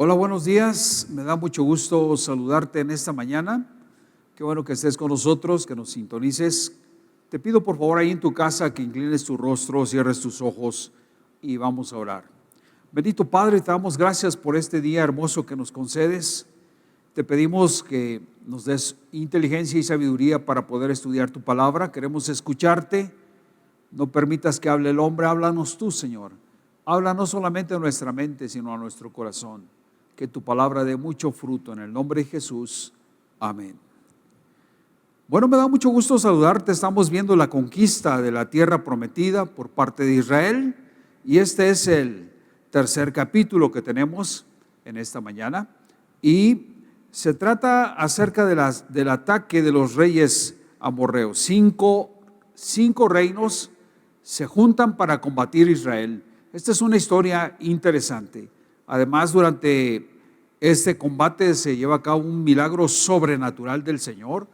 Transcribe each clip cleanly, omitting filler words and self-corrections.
Hola, buenos días. Me da mucho gusto saludarte en esta mañana. Qué bueno que estés con nosotros, que nos sintonices. Te pido por favor ahí en tu casa que inclines tu rostro, cierres tus ojos y vamos a orar. Bendito Padre, te damos gracias por este día hermoso que nos concedes. Te pedimos que nos des inteligencia y sabiduría para poder estudiar tu palabra. Queremos escucharte. No permitas que hable el hombre, háblanos tú, Señor. Habla no solamente a nuestra mente, sino a nuestro corazón. Que tu palabra dé mucho fruto en el nombre de Jesús. Amén. Bueno, me da mucho gusto saludarte. Estamos viendo la conquista de la tierra prometida por parte de Israel. Y este es el tercer capítulo que tenemos en esta mañana. Y se trata acerca del ataque de los reyes amorreos. Cinco reinos se juntan para combatir a Israel. Esta es una historia interesante. Además, durante este combate se lleva a cabo un milagro sobrenatural del Señor.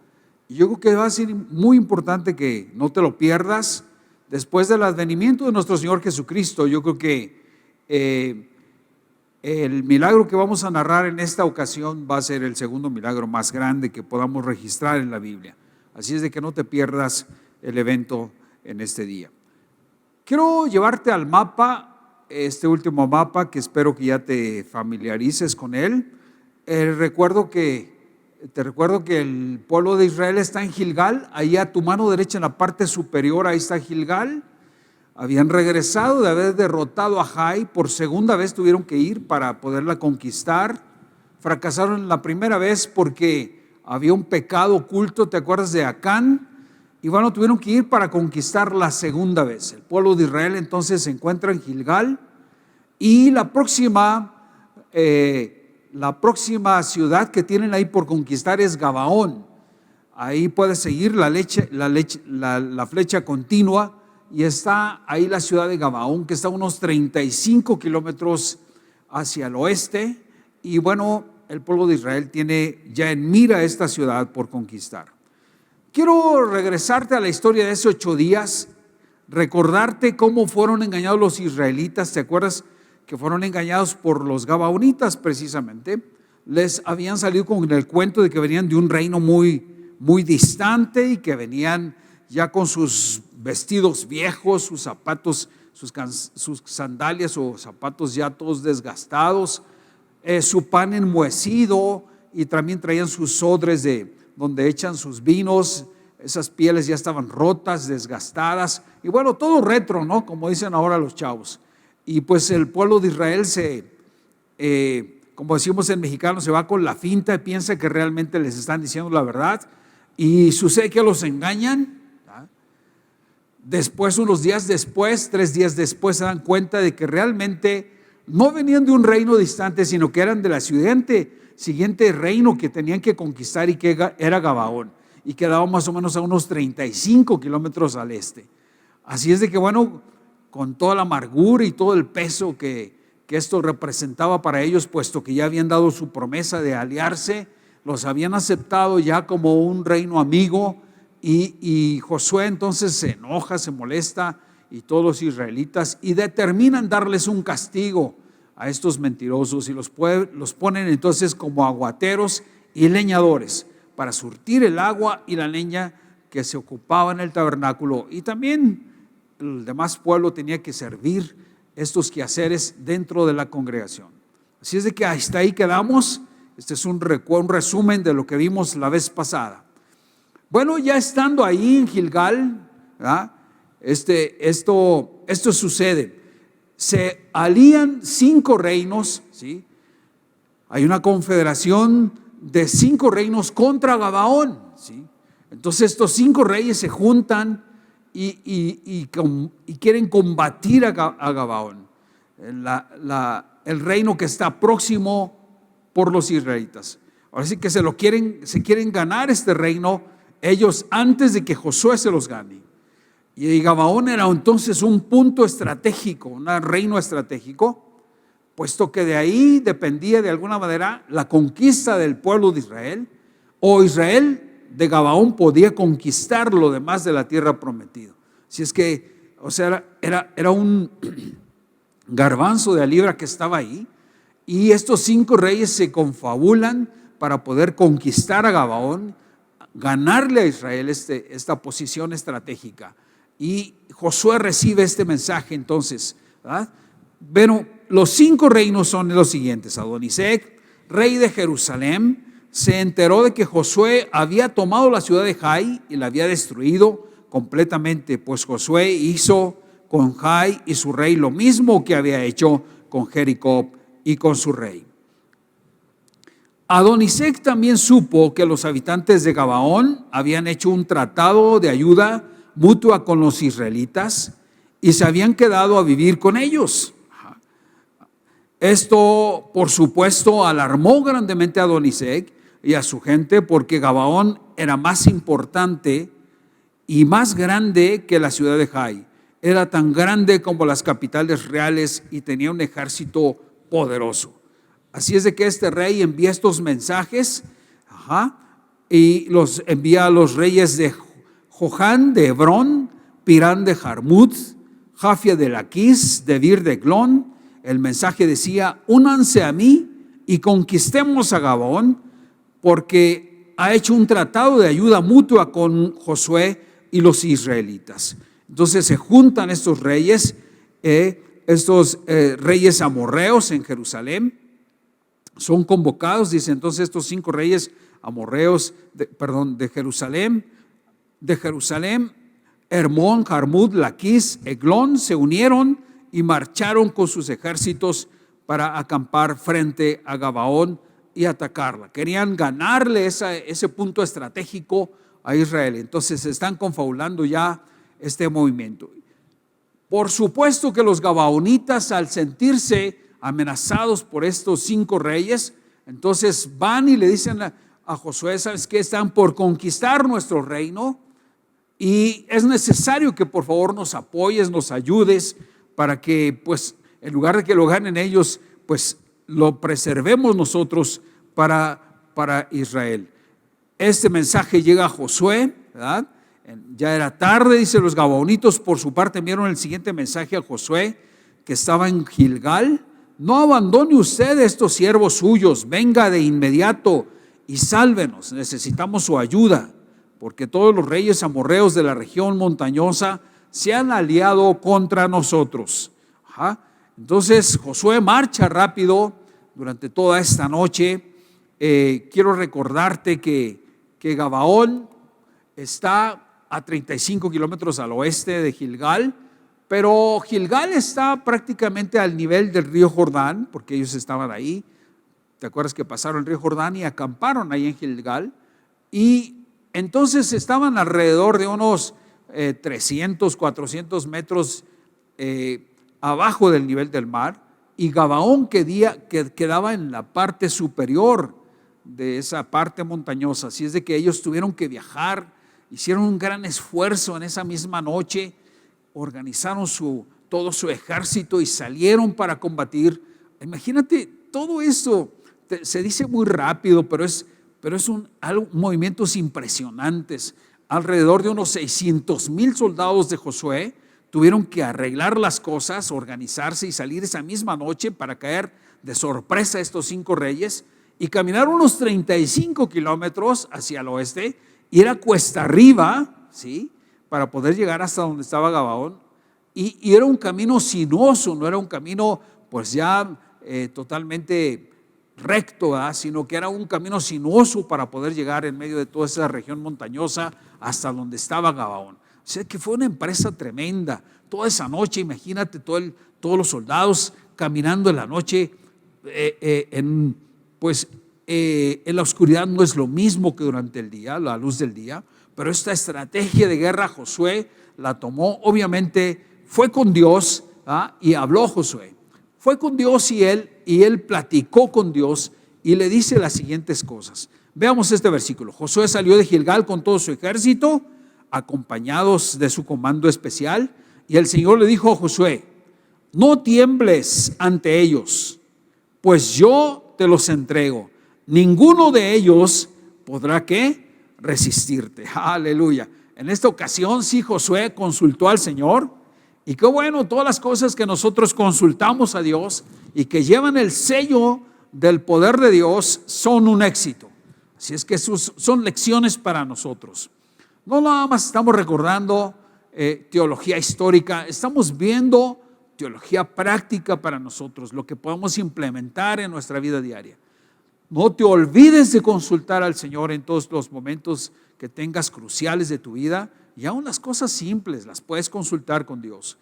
Y yo creo que va a ser muy importante que no te lo pierdas. Después del advenimiento de nuestro Señor Jesucristo, yo creo que el milagro que vamos a narrar en esta ocasión va a ser el segundo milagro más grande que podamos registrar en la Biblia. Así es de que no te pierdas el evento en este día. Quiero llevarte al mapa, este último mapa que espero que ya te familiarices con él. Te recuerdo que el pueblo de Israel está en Gilgal, ahí a tu mano derecha en la parte superior, ahí está Gilgal. Habían regresado de haber derrotado a Jai, por segunda vez tuvieron que ir para poderla conquistar. Fracasaron la primera vez porque había un pecado oculto, ¿te acuerdas de Acán? Y bueno, tuvieron que ir para conquistar la segunda vez. El pueblo de Israel entonces se encuentra en Gilgal y la próxima ciudad que tienen ahí por conquistar es Gabaón. Ahí puedes seguir la flecha continua y está ahí la ciudad de Gabaón, que está a unos 35 kilómetros hacia el oeste. Y bueno, el pueblo de Israel tiene ya en mira esta ciudad por conquistar. Quiero regresarte a la historia de esos 8 días, recordarte cómo fueron engañados los israelitas. ¿Te acuerdas que fueron engañados por los gabaonitas precisamente? Les habían salido con el cuento de que venían de un reino muy, muy distante y que venían ya con sus vestidos viejos, sus zapatos, sus sandalias o zapatos ya todos desgastados, su pan enmohecido, y también traían sus odres donde echan sus vinos. Esas pieles ya estaban rotas, desgastadas, y bueno, todo retro, ¿no? Como dicen ahora los chavos. Y pues el pueblo de Israel como decimos en mexicano, se va con la finta y piensa que realmente les están diciendo la verdad, y sucede que los engañan. Después, unos días después, 3 días después, se dan cuenta de que realmente no venían de un reino distante, sino que eran de la siguiente reino que tenían que conquistar, y que era Gabaón, y quedaba más o menos a unos 35 kilómetros al este. Así es de que bueno, con toda la amargura y todo el peso que esto representaba para ellos, puesto que ya habían dado su promesa de aliarse, los habían aceptado ya como un reino amigo, y Josué entonces se enoja, se molesta, y todos los israelitas, y determinan darles un castigo a estos mentirosos, y los ponen entonces como aguateros y leñadores para surtir el agua y la leña que se ocupaba en el tabernáculo, y también el demás pueblo tenía que servir estos quehaceres dentro de la congregación. Así es de que hasta ahí quedamos. Este es un resumen de lo que vimos la vez pasada. Bueno, ya estando ahí en Gilgal, ¿verdad? Esto sucede. Se alían 5 reinos, ¿sí? Hay una confederación de 5 reinos contra Gabaón, ¿sí? Entonces estos 5 reyes se juntan y quieren combatir a Gabaón, el reino que está próximo por los israelitas. Ahora sí que se quieren ganar este reino ellos antes de que Josué se los gane. Y Gabaón era entonces un punto estratégico, un reino estratégico, puesto que de ahí dependía de alguna manera la conquista del pueblo de Israel, o Israel de Gabaón podía conquistar lo demás de la tierra prometida. Si es que, o sea, era un garbanzo de libra que estaba ahí, Y estos 5 reyes se confabulan para poder conquistar a Gabaón, ganarle a Israel esta posición estratégica. Y Josué recibe este mensaje entonces, ¿verdad? Bueno, los 5 reinos son los siguientes. Adonisec, rey de Jerusalén, se enteró de que Josué había tomado la ciudad de Jai y la había destruido completamente, pues Josué hizo con Jai y su rey lo mismo que había hecho con Jericó y con su rey. Adonisec también supo que los habitantes de Gabaón habían hecho un tratado de ayuda mutua con los israelitas y se habían quedado a vivir con ellos. Esto, por supuesto, alarmó grandemente a Adonisec y a su gente, porque Gabaón era más importante y más grande que la ciudad de Jai. Era tan grande como las capitales reales y tenía un ejército poderoso. Así es de que este rey envía estos mensajes, y los envía a los reyes de Johan de Hebrón, Pirán de Jarmut, Jafia de Laquis, Debir de Glón. El mensaje decía: únanse a mí y conquistemos a Gabaón, porque ha hecho un tratado de ayuda mutua con Josué y los israelitas. Entonces se juntan estos reyes, reyes amorreos en Jerusalén, son convocados. Dice entonces estos 5 reyes amorreos de Jerusalén, Hermón, Jarmut, Laquis, Eglón, se unieron y marcharon con sus ejércitos para acampar frente a Gabaón y atacarla. Querían ganarle ese punto estratégico a Israel. Entonces se están confabulando ya este movimiento. Por supuesto que los gabaonitas, al sentirse amenazados por estos 5 reyes, entonces van y le dicen a Josué: ¿sabes qué? Están por conquistar nuestro reino y es necesario que por favor nos apoyes, nos ayudes, para que, pues, en lugar de que lo ganen ellos, pues lo preservemos nosotros para Israel. Este mensaje llega a Josué, ¿verdad? Ya era tarde. Dice: los gabaonitos por su parte enviaron el siguiente mensaje a Josué, que estaba en Gilgal: no abandone usted estos siervos suyos, venga de inmediato y sálvenos, necesitamos su ayuda, porque todos los reyes amorreos de la región montañosa se han aliado contra nosotros. Entonces Josué marcha rápido durante toda esta noche. Quiero recordarte que Gabaón está a 35 kilómetros al oeste de Gilgal, pero Gilgal está prácticamente al nivel del río Jordán, porque ellos estaban ahí. ¿Te acuerdas que pasaron el río Jordán y acamparon ahí en Gilgal? Y entonces estaban alrededor de unos 300, 400 metros abajo del nivel del mar, y Gabaón quedaba en la parte superior de esa parte montañosa. Así es de que ellos tuvieron que viajar, hicieron un gran esfuerzo en esa misma noche, organizaron todo su ejército y salieron para combatir. Imagínate todo esto. Se dice muy rápido, pero es movimientos impresionantes. Alrededor de unos 600,000 soldados de Josué tuvieron que arreglar las cosas, organizarse y salir esa misma noche para caer de sorpresa a estos 5 reyes y caminar unos 35 kilómetros hacia el oeste, ir a cuesta arriba, ¿sí?, para poder llegar hasta donde estaba Gabaón. Y era un camino sinuoso, no era un camino pues ya totalmente recto, ¿verdad?, sino que era un camino sinuoso para poder llegar en medio de toda esa región montañosa hasta donde estaba Gabaón. O sea que fue una empresa tremenda. Toda esa noche, imagínate todos los soldados caminando en la noche, en la oscuridad no es lo mismo que durante el día, la luz del día. Pero esta estrategia de guerra Josué la tomó, obviamente fue con Dios, y habló Josué. Fue con Dios y él platicó con Dios y le dice las siguientes cosas. Veamos este versículo. Josué salió de Gilgal con todo su ejército, acompañados de su comando especial, y el Señor le dijo a Josué: no tiembles ante ellos, pues yo te los entrego. Ninguno de ellos podrá, ¿qué?, resistirte. Aleluya. En esta ocasión sí, Josué consultó al Señor Y qué bueno, todas las cosas que nosotros consultamos a Dios y que llevan el sello del poder de Dios son un éxito. Así es que son lecciones para nosotros. No nada más estamos recordando teología histórica, estamos viendo teología práctica para nosotros, lo que podemos implementar en nuestra vida diaria. No te olvides de consultar al Señor en todos los momentos que tengas cruciales de tu vida, y aún las cosas simples las puedes consultar con Dios.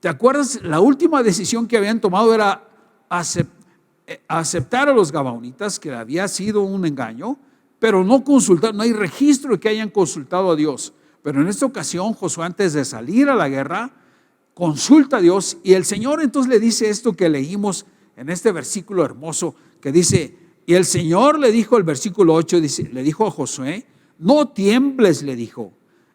¿Te acuerdas? La última decisión que habían tomado era aceptar a los gabaonitas, que había sido un engaño, pero no consultar, no hay registro de que hayan consultado a Dios. Pero en esta ocasión, Josué, antes de salir a la guerra, consulta a Dios, y el Señor entonces le dice esto que leímos en este versículo hermoso, que dice: y el Señor le dijo, el versículo 8, dice, le dijo a Josué: no tiembles, le dijo,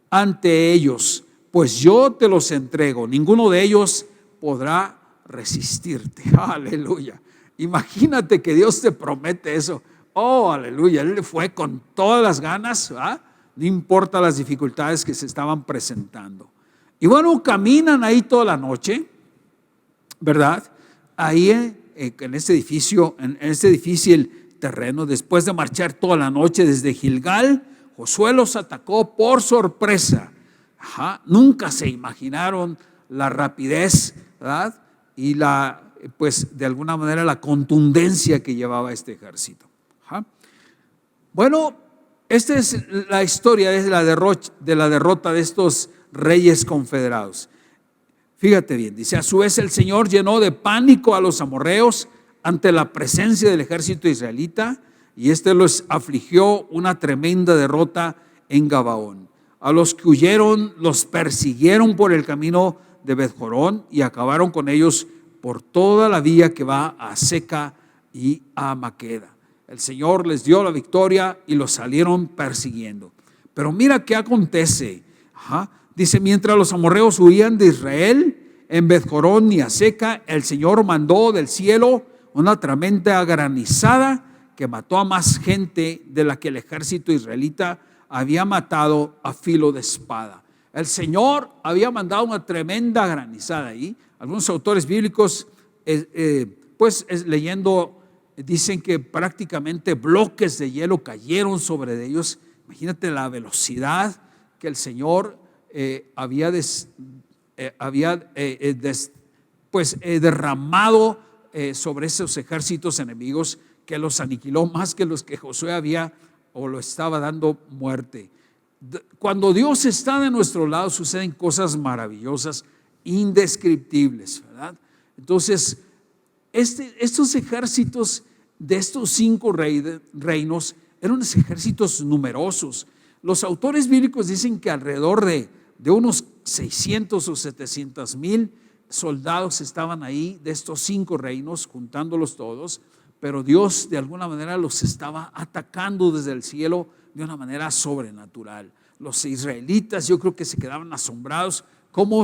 ante ellos, pues yo te los entrego, ninguno de ellos podrá resistirte. Aleluya. Imagínate que Dios te promete eso. Oh, aleluya. Él fue con todas las ganas, ¿verdad? No importa las dificultades que se estaban presentando. Y bueno, caminan ahí toda la noche, ¿verdad? Ahí en este edificio, en este difícil terreno, después de marchar toda la noche desde Gilgal, Josué los atacó por sorpresa. Nunca se imaginaron la rapidez, ¿verdad? Y pues de alguna manera la contundencia que llevaba este ejército. Bueno, esta es la historia de la derrota de estos reyes confederados. Fíjate bien, dice: a su vez el Señor llenó de pánico a los amorreos ante la presencia del ejército israelita, y los afligió una tremenda derrota en Gabaón. A los que huyeron los persiguieron por el camino de Bet-jorón y acabaron con ellos por toda la vía que va a Seca y a Maqueda. El Señor les dio la victoria y los salieron persiguiendo. Pero mira qué acontece. Dice: mientras los amorreos huían de Israel en Bet-jorón y a Seca, el Señor mandó del cielo una tremenda granizada que mató a más gente de la que el ejército israelita había matado a filo de espada. El Señor había mandado una tremenda granizada ahí. Algunos autores bíblicos, leyendo, dicen que prácticamente bloques de hielo cayeron sobre ellos. Imagínate la velocidad que el Señor había derramado sobre esos ejércitos enemigos, que los aniquiló más que los que Josué había o lo estaba dando muerte. Cuando Dios está de nuestro lado, suceden cosas maravillosas, indescriptibles, ¿verdad? Entonces, estos ejércitos de estos 5 reinos eran ejércitos numerosos. Los autores bíblicos dicen que alrededor de unos 600 o 700 mil soldados estaban ahí de estos 5 reinos, juntándolos todos. Pero Dios de alguna manera los estaba atacando desde el cielo de una manera sobrenatural. Los israelitas, yo creo que se quedaban asombrados cómo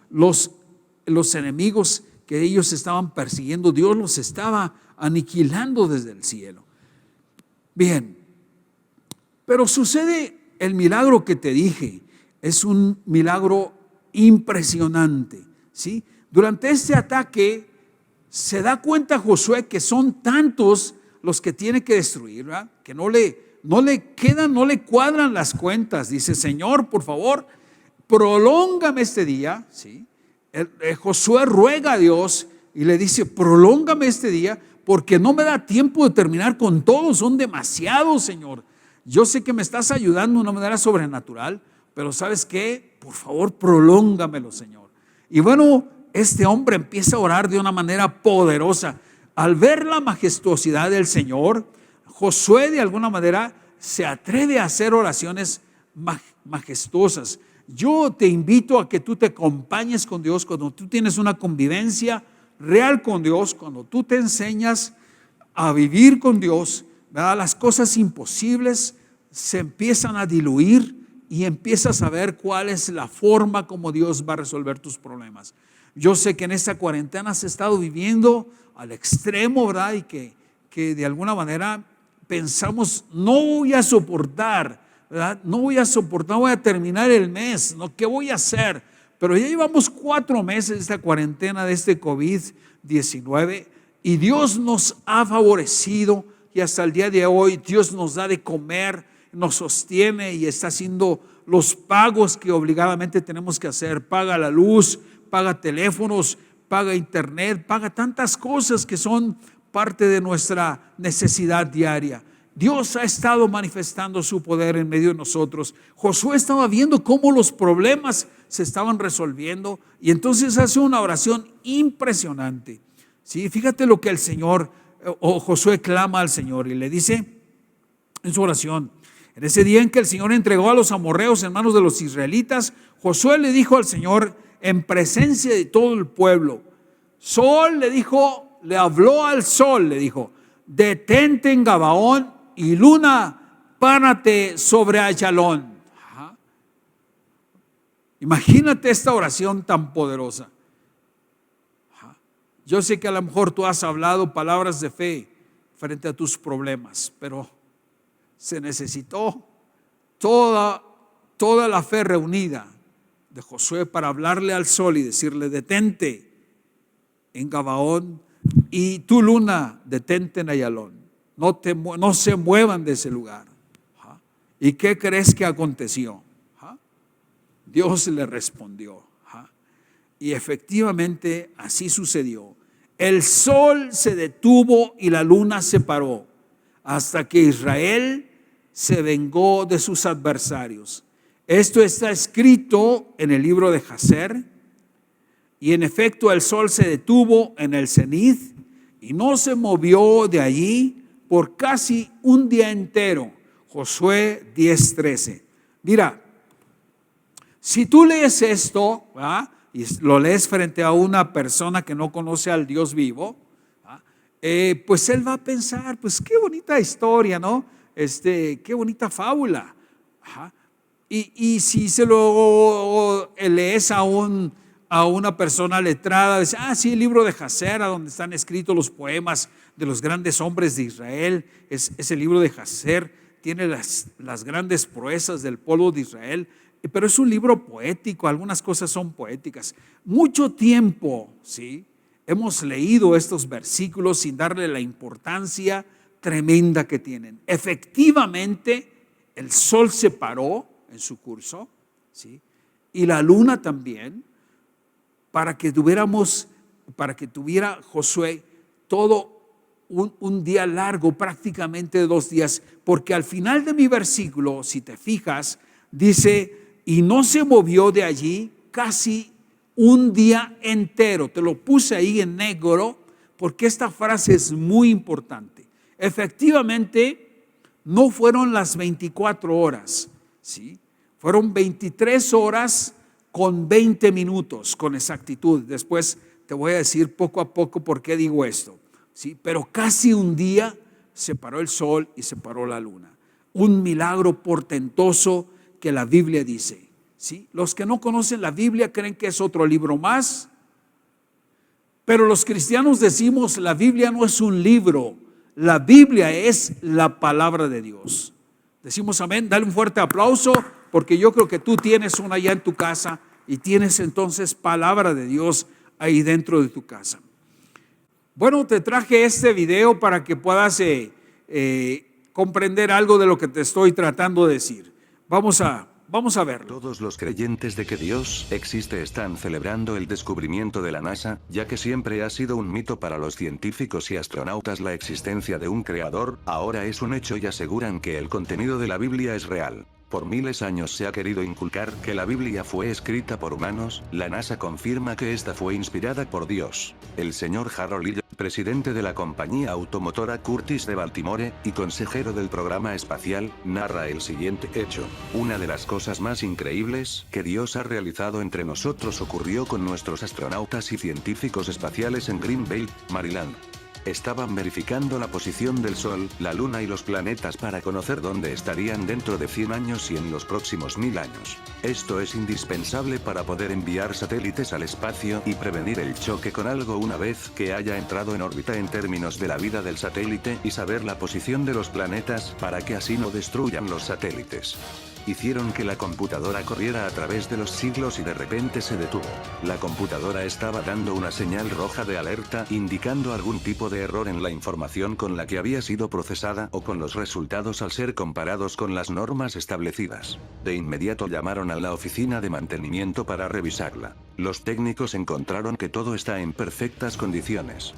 los enemigos que ellos estaban persiguiendo, Dios los estaba aniquilando desde el cielo. Bien, pero sucede el milagro que te dije. Es un milagro impresionante, ¿sí? Durante este ataque se da cuenta Josué que son tantos los que tiene que destruir, ¿verdad? Que no le cuadran las cuentas. Dice: Señor, por favor, prolóngame este día, ¿sí? Josué ruega a Dios y le dice: prolóngame este día, porque no me da tiempo de terminar con todos, son demasiados, Señor. Yo sé que me estás ayudando de una manera sobrenatural, pero ¿sabes qué? Por favor, prolóngamelo, Señor. Y bueno, este hombre empieza a orar de una manera poderosa. Al ver la majestuosidad del Señor, Josué de alguna manera se atreve a hacer oraciones majestuosas. Yo te invito a que tú te acompañes con Dios cuando tú tienes una convivencia real con Dios, cuando tú te enseñas a vivir con Dios, ¿verdad? Las cosas imposibles se empiezan a diluir y empiezas a ver cuál es la forma como Dios va a resolver tus problemas. Yo sé que en esta cuarentena se ha estado viviendo al extremo, ¿verdad? Y que de alguna manera pensamos: no voy a soportar, ¿verdad? No voy a soportar, no voy a terminar el mes, ¿no? ¿Qué voy a hacer? Pero ya llevamos 4 meses de esta cuarentena de este COVID-19 y Dios nos ha favorecido y hasta el día de hoy Dios nos da de comer, nos sostiene y está haciendo los pagos que obligadamente tenemos que hacer. Paga la luz, paga teléfonos, paga internet, paga tantas cosas que son parte de nuestra necesidad diaria. Dios ha estado manifestando su poder en medio de nosotros. Josué estaba viendo cómo los problemas se estaban resolviendo y entonces hace una oración impresionante. Sí, fíjate lo que el Señor o Josué clama al Señor y le dice en su oración: en ese día en que el Señor entregó a los amorreos en manos de los israelitas, Josué le dijo al Señor en presencia de todo el pueblo. Sol, le dijo, le habló al sol, le dijo: detente en Gabaón, y luna, párate sobre Ayalón. Imagínate esta oración tan poderosa. Yo sé que a lo mejor tú has hablado palabras de fe frente a tus problemas, pero se necesitó toda la fe reunida de Josué para hablarle al sol y decirle: detente en Gabaón, y tu luna, detente en Ayalón. No se muevan de ese lugar. ¿Y qué crees que aconteció? Dios le respondió. Y efectivamente así sucedió. El sol se detuvo y la luna se paró hasta que Israel se vengó de sus adversarios. Esto está escrito en el libro de Jacer. Y en efecto el sol se detuvo en el cenit y no se movió de allí por casi un día entero. Josué 10:13. Mira, si tú lees esto, ¿verdad?, y lo lees frente a una persona que no conoce al Dios vivo, pues él va a pensar: pues qué bonita historia, ¿no? Qué bonita fábula. Y si se lo lees a una persona letrada, dice: sí, el libro de Jacer, donde están escritos los poemas de los grandes hombres de Israel, es el libro de Jacer, tiene las grandes proezas del pueblo de Israel, pero es un libro poético, algunas cosas son poéticas. Mucho tiempo, ¿sí?, hemos leído estos versículos sin darle la importancia tremenda que tienen. Efectivamente, el sol se paró en su curso, ¿sí?, y la luna también, para que tuviera Josué todo un día largo, prácticamente 2 días, porque al final de mi versículo, si te fijas, dice: y no se movió de allí casi un día entero. Te lo puse ahí en negro porque esta frase es muy importante. Efectivamente, no fueron las 24 horas, ¿sí? Fueron 23 horas con 20 minutos con exactitud. Después te voy a decir poco a poco por qué digo esto, ¿sí? Pero casi un día se paró el sol y se paró la luna. Un milagro portentoso que la Biblia dice, ¿sí? Los que no conocen la Biblia creen que es otro libro más, pero los cristianos decimos: la Biblia no es un libro, la Biblia es la palabra de Dios. Decimos amén. Dale un fuerte aplauso, porque yo creo que tú tienes una allá en tu casa y tienes entonces palabra de Dios ahí dentro de tu casa. Bueno, te traje este video para que puedas comprender algo de lo que te estoy tratando de decir. Vamos a verlo. Todos los creyentes de que Dios existe están celebrando el descubrimiento de la NASA, ya que siempre ha sido un mito para los científicos y astronautas la existencia de un creador. Ahora es un hecho y aseguran que el contenido de la Biblia es real. Por miles de años se ha querido inculcar que la Biblia fue escrita por humanos. La NASA confirma que esta fue inspirada por Dios. El señor Harold Ill, presidente de la compañía automotora Curtiss de Baltimore, y consejero del programa espacial, narra el siguiente hecho. Una de las cosas más increíbles que Dios ha realizado entre nosotros ocurrió con nuestros astronautas y científicos espaciales en Green Bay, Maryland. Estaban verificando la posición del Sol, la Luna y los planetas para conocer dónde estarían dentro de 100 años y en los próximos 1000 años. Esto es indispensable para poder enviar satélites al espacio y prevenir el choque con algo una vez que haya entrado en órbita en términos de la vida del satélite y saber la posición de los planetas para que así no destruyan los satélites. Hicieron que la computadora corriera a través de los siglos y de repente se detuvo. La computadora estaba dando una señal roja de alerta, indicando algún tipo de error en la información con la que había sido procesada o con los resultados al ser comparados con las normas establecidas. De inmediato llamaron a la oficina de mantenimiento para revisarla. Los técnicos encontraron que todo está en perfectas condiciones.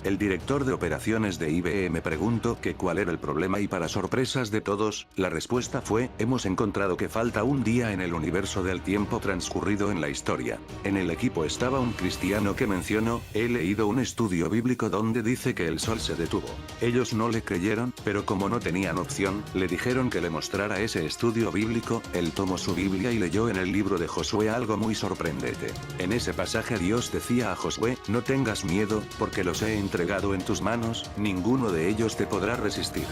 El director de operaciones de IBM preguntó que cuál era el problema y para sorpresas de todos, la respuesta fue: hemos encontrado que falta un día en el universo del tiempo transcurrido en la historia. En el equipo estaba un cristiano que mencionó: he leído un estudio bíblico donde dice que el sol se detuvo. Ellos no le creyeron, pero como no tenían opción, le dijeron que le mostrara ese estudio bíblico. Él tomó su Biblia y leyó en el libro de Josué algo muy sorprendente. En ese pasaje Dios decía a Josué: no tengas miedo, porque los he entregado en tus manos, ninguno de ellos te podrá resistir.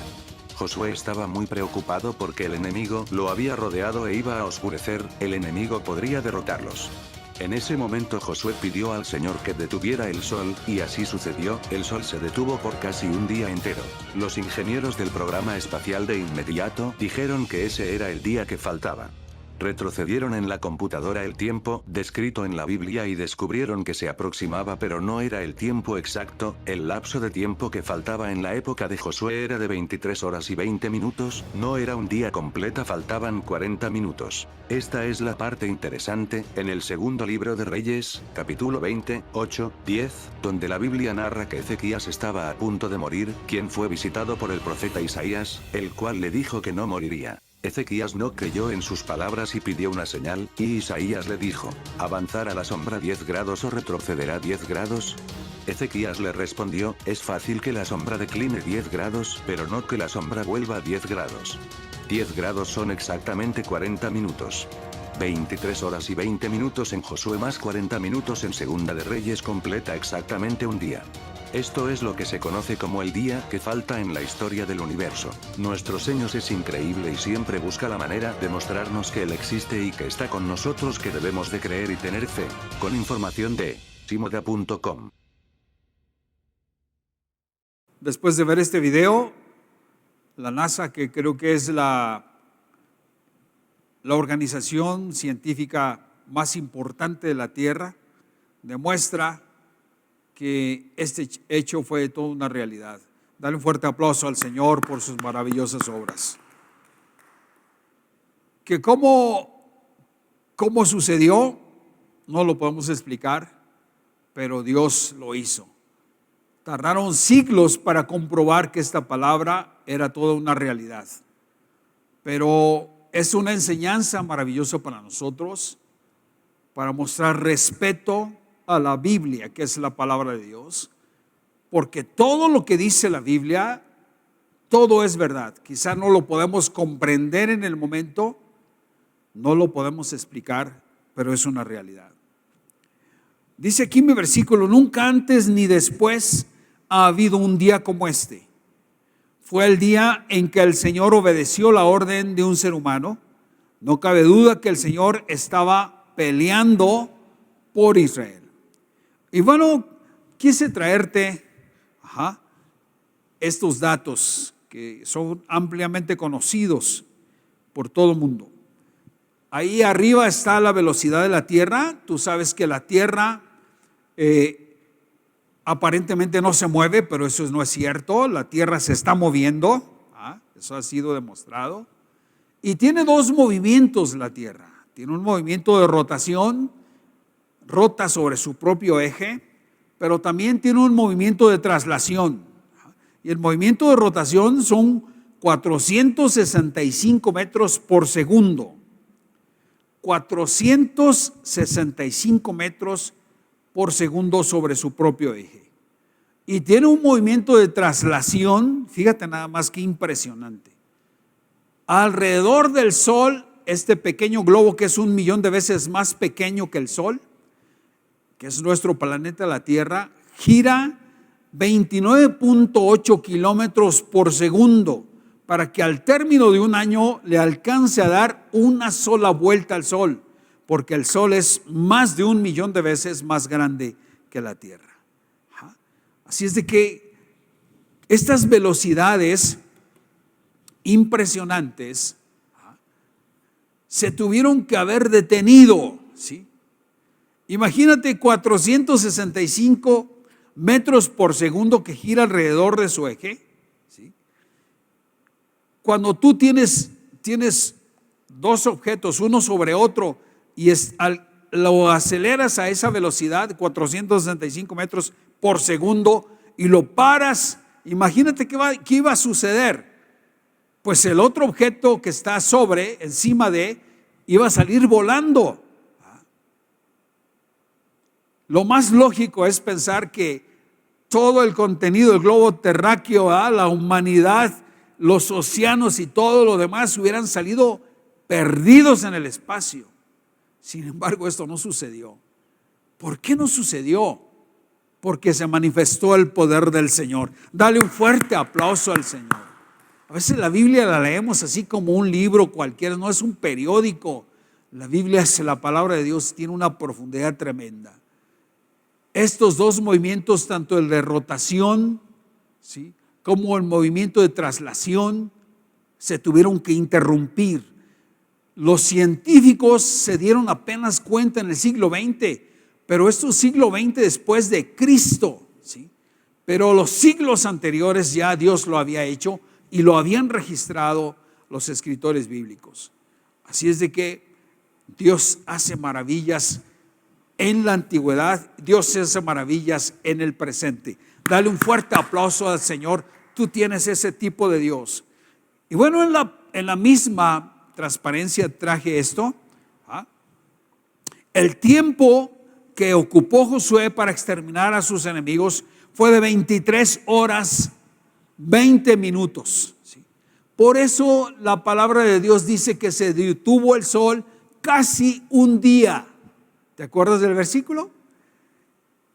Josué estaba muy preocupado porque el enemigo lo había rodeado e iba a oscurecer, el enemigo podría derrotarlos. En ese momento Josué pidió al Señor que detuviera el sol, y así sucedió, el sol se detuvo por casi un día entero. Los ingenieros del programa espacial de inmediato dijeron que ese era el día que faltaba. Retrocedieron en la computadora el tiempo descrito en la Biblia y descubrieron que se aproximaba, pero no era el tiempo exacto. El lapso de tiempo que faltaba en la época de Josué era de 23 horas y 20 minutos, no era un día completo, faltaban 40 minutos. Esta es la parte interesante, en el segundo libro de Reyes, capítulo 20, 8, 10, donde la Biblia narra que Ezequías estaba a punto de morir, quien fue visitado por el profeta Isaías, el cual le dijo que no moriría. Ezequías no creyó en sus palabras y pidió una señal, y Isaías le dijo: ¿avanzar a la sombra 10 grados o retrocederá 10 grados? Ezequías le respondió: es fácil que la sombra decline 10 grados, pero no que la sombra vuelva a 10 grados. 10 grados son exactamente 40 minutos. 23 horas y 20 minutos en Josué más 40 minutos en Segunda de Reyes completa exactamente un día. Esto es lo que se conoce como el día que falta en la historia del universo. Nuestro Señor es increíble y siempre busca la manera de mostrarnos que Él existe y que está con nosotros, que debemos de creer y tener fe. Con información de simoda.com. Después de ver este video, la NASA, que creo que es la organización científica más importante de la Tierra, demuestra que este hecho fue toda una realidad. Dale un fuerte aplauso al Señor por sus maravillosas obras. Que cómo sucedió, no lo podemos explicar, pero Dios lo hizo. Tardaron siglos para comprobar que esta palabra era toda una realidad. Pero es una enseñanza maravillosa para nosotros, para mostrar respeto a la Biblia, que es la palabra de Dios, porque todo lo que dice la Biblia, todo es verdad. Quizá no lo podemos comprender en el momento, no lo podemos explicar, pero es una realidad. Dice aquí mi versículo: nunca antes ni después ha habido un día como este. Fue el día en que el Señor obedeció la orden de un ser humano. No cabe duda que el Señor estaba peleando por Israel. Y bueno, quise traerte estos datos que son ampliamente conocidos por todo el mundo. Ahí arriba está la velocidad de la Tierra. Tú sabes que la Tierra aparentemente no se mueve, pero eso no es cierto. La Tierra se está moviendo, eso ha sido demostrado. Y tiene dos movimientos la Tierra. Tiene un movimiento de rotación, rota sobre su propio eje, pero también tiene un movimiento de traslación. Y el movimiento de rotación son 465 metros por segundo. 465 metros por segundo sobre su propio eje. Y tiene un movimiento de traslación, fíjate nada más que impresionante. Alrededor del Sol, este pequeño globo que es 1 millón de veces más pequeño que el Sol, que es nuestro planeta la Tierra, gira 29.8 kilómetros por segundo para que al término de un año le alcance a dar una sola vuelta al Sol, porque el Sol es más de 1 millón de veces más grande que la Tierra. Así es de que estas velocidades impresionantes se tuvieron que haber detenido, ¿sí? Imagínate 465 metros por segundo que gira alrededor de su eje, ¿sí? Cuando tú tienes dos objetos, uno sobre otro, y lo aceleras a esa velocidad, 465 metros por segundo, y lo paras, imagínate qué iba a suceder. Pues el otro objeto que está encima iba a salir volando. Lo más lógico es pensar que todo el contenido del globo terráqueo, la humanidad, los océanos y todo lo demás hubieran salido perdidos en el espacio. Sin embargo, esto no sucedió. ¿Por qué no sucedió? Porque se manifestó el poder del Señor. Dale un fuerte aplauso al Señor. A veces la Biblia la leemos así como un libro cualquiera, no es un periódico. La Biblia es la palabra de Dios, tiene una profundidad tremenda. Estos dos movimientos, tanto el de rotación, ¿sí?, como el movimiento de traslación, se tuvieron que interrumpir. Los científicos se dieron apenas cuenta en el siglo XX, pero esto es siglo XX después de Cristo, ¿sí? Pero los siglos anteriores ya Dios lo había hecho y lo habían registrado los escritores bíblicos. Así es de que Dios hace maravillas en la antigüedad, Dios hace maravillas en el presente. Dale un fuerte aplauso al Señor. Tú tienes ese tipo de Dios. Y bueno, en la misma transparencia traje esto. El tiempo que ocupó Josué para exterminar a sus enemigos fue de 23 horas 20 minutos. Por eso la palabra de Dios dice que se detuvo el sol casi un día. ¿Te acuerdas del versículo?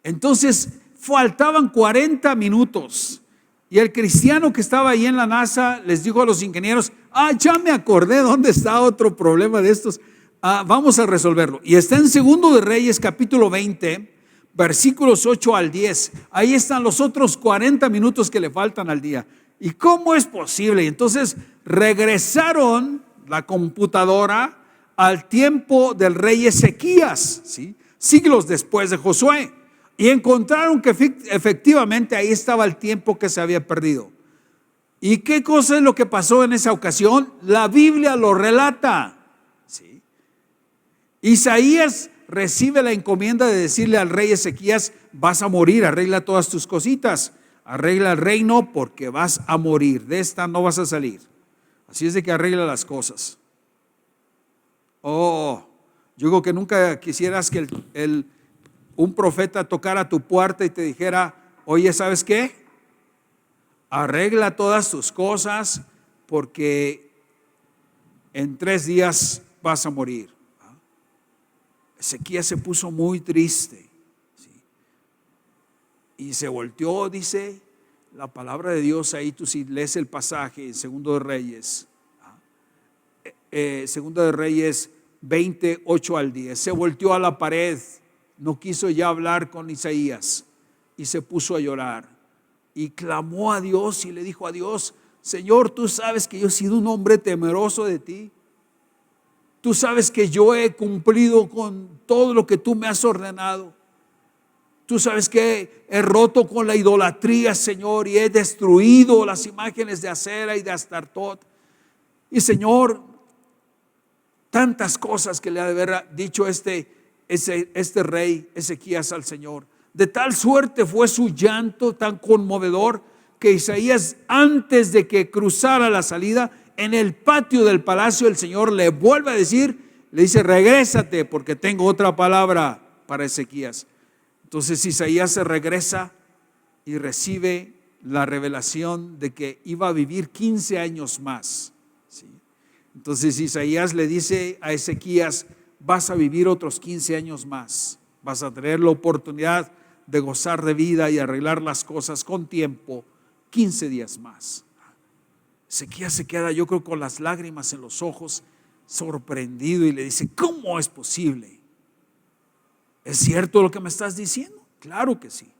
Entonces faltaban 40 minutos y el cristiano que estaba ahí en la NASA les dijo a los ingenieros: ya me acordé dónde está otro problema de estos, vamos a resolverlo. Y está en Segundo de Reyes capítulo 20 versículos 8 al 10. Ahí están los otros 40 minutos que le faltan al día. ¿Y cómo es posible? Entonces regresaron la computadora al tiempo del rey Ezequías, ¿sí?, siglos después de Josué, y encontraron que efectivamente ahí estaba el tiempo que se había perdido. ¿Y qué cosa es lo que pasó en esa ocasión? La Biblia lo relata, ¿sí? Isaías recibe la encomienda de decirle al rey Ezequías: vas a morir, arregla todas tus cositas, arregla el reino porque vas a morir, de esta no vas a salir. Así es de que arregla las cosas. Yo digo que nunca quisieras que un profeta tocara tu puerta y te dijera: oye, ¿sabes qué? Arregla todas tus cosas porque en 3 días vas a morir. Ezequías se puso muy triste, ¿sí?, y se volteó, dice la palabra de Dios ahí. Tú si lees el pasaje en Segundo de Reyes, Segundo de Reyes 20, 8 al 10, se volteó a la pared, no quiso ya hablar con Isaías y se puso a llorar y clamó a Dios y le dijo a Dios: Señor, tú sabes que yo he sido un hombre temeroso de ti. Tú sabes que yo he cumplido con todo lo que tú me has ordenado. Tú sabes que he roto con la idolatría, Señor, y he destruido las imágenes de Acera y de Astartot. Y Señor, tantas cosas que le ha de haber dicho este rey Ezequías al Señor. De tal suerte fue su llanto tan conmovedor que Isaías, antes de que cruzara la salida, en el patio del palacio, el Señor le vuelve a decir, le dice: regrésate porque tengo otra palabra para Ezequías. Entonces Isaías se regresa y recibe la revelación de que iba a vivir 15 años más, ¿sí? Entonces Isaías le dice a Ezequías: vas a vivir otros 15 años más, vas a tener la oportunidad de gozar de vida y arreglar las cosas con tiempo, 15 días más. Ezequías se queda, yo creo, con las lágrimas en los ojos, sorprendido, y le dice: ¿cómo es posible? ¿Es cierto lo que me estás diciendo? Claro que sí.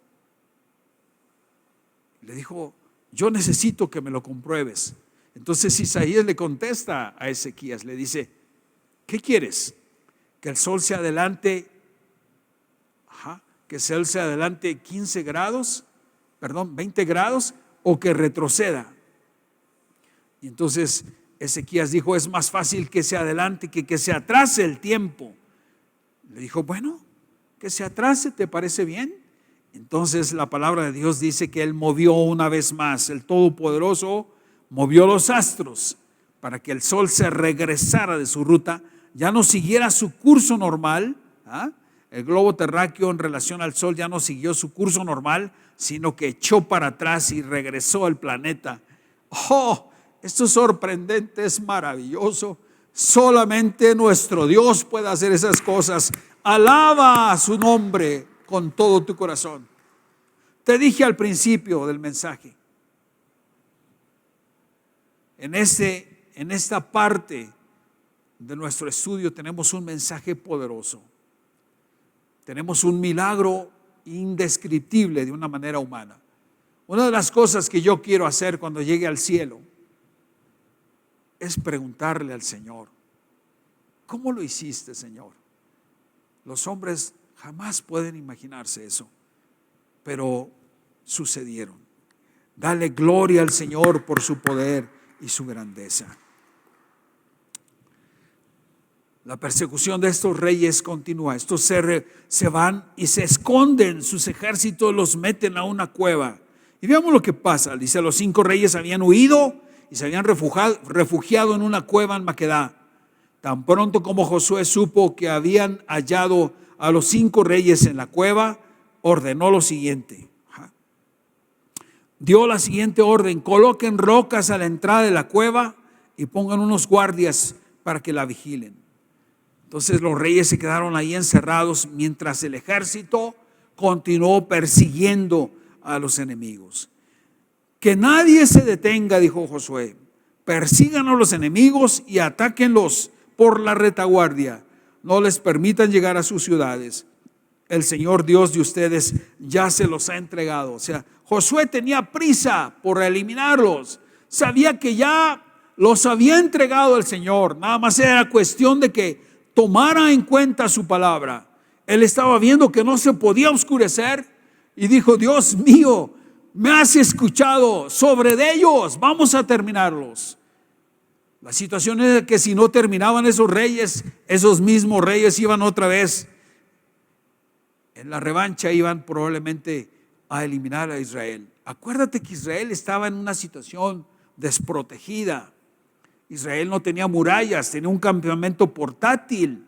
Le dijo: yo necesito que me lo compruebes. Entonces Isaías le contesta a Ezequías, le dice: ¿Qué quieres? ¿Que el sol se adelante? ¿Que el sol se adelante 20 grados o que retroceda? Y entonces Ezequías dijo, es más fácil que se adelante que se atrase el tiempo. Le dijo, bueno, que se atrase, ¿te parece bien? Entonces la palabra de Dios dice que Él movió una vez más, el Todopoderoso movió los astros para que el sol se regresara de su ruta, ya no siguiera su curso normal. El globo terráqueo en relación al sol ya no siguió su curso normal, sino que echó para atrás y regresó al planeta. Esto es sorprendente, es maravilloso. Solamente nuestro Dios puede hacer esas cosas. Alaba a su nombre con todo tu corazón. Te dije al principio del mensaje, en esta parte de nuestro estudio tenemos un mensaje poderoso. Tenemos un milagro indescriptible de una manera humana. Una de las cosas que yo quiero hacer cuando llegue al cielo es preguntarle al Señor, ¿cómo lo hiciste, Señor? Los hombres jamás pueden imaginarse eso, pero sucedieron. Dale gloria al Señor por su poder y su grandeza. La persecución de estos reyes continúa. Estos se van y se esconden, sus ejércitos los meten a una cueva. Y veamos lo que pasa. Dice, los 5 reyes habían huido y se habían refugiado en una cueva en Maquedá. Tan pronto como Josué supo que habían hallado a los 5 reyes en la cueva, ordenó lo siguiente. Dio la siguiente orden: coloquen rocas a la entrada de la cueva y pongan unos guardias para que la vigilen. Entonces los reyes se quedaron ahí encerrados mientras el ejército continuó persiguiendo a los enemigos. Que nadie se detenga, dijo Josué. Persigan a los enemigos y atáquenlos por la retaguardia. No les permitan llegar a sus ciudades. El Señor Dios de ustedes ya se los ha entregado. O sea, Josué tenía prisa por eliminarlos. Sabía que ya los había entregado el Señor. Nada más era cuestión de que tomara en cuenta su palabra. Él estaba viendo que no se podía oscurecer y dijo, Dios mío, me has escuchado, sobre de ellos vamos a terminarlos. La situación es que si no terminaban esos reyes, esos mismos reyes iban otra vez en la revancha, iban probablemente a eliminar a Israel. Acuérdate que Israel estaba en una situación desprotegida. Israel no tenía murallas, tenía un campamento portátil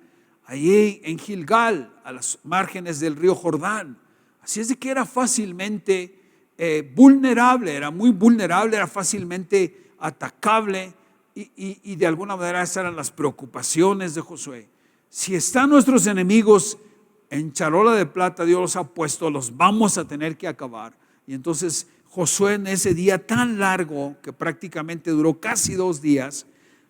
allí en Gilgal, a las márgenes del río Jordán. Así es de que era fácilmente vulnerable, era muy vulnerable, era fácilmente atacable y de alguna manera esas eran las preocupaciones de Josué. Si están nuestros enemigos en charola de plata, Dios los ha puesto, los vamos a tener que acabar. Y entonces Josué, en ese día tan largo que prácticamente duró casi 2 días,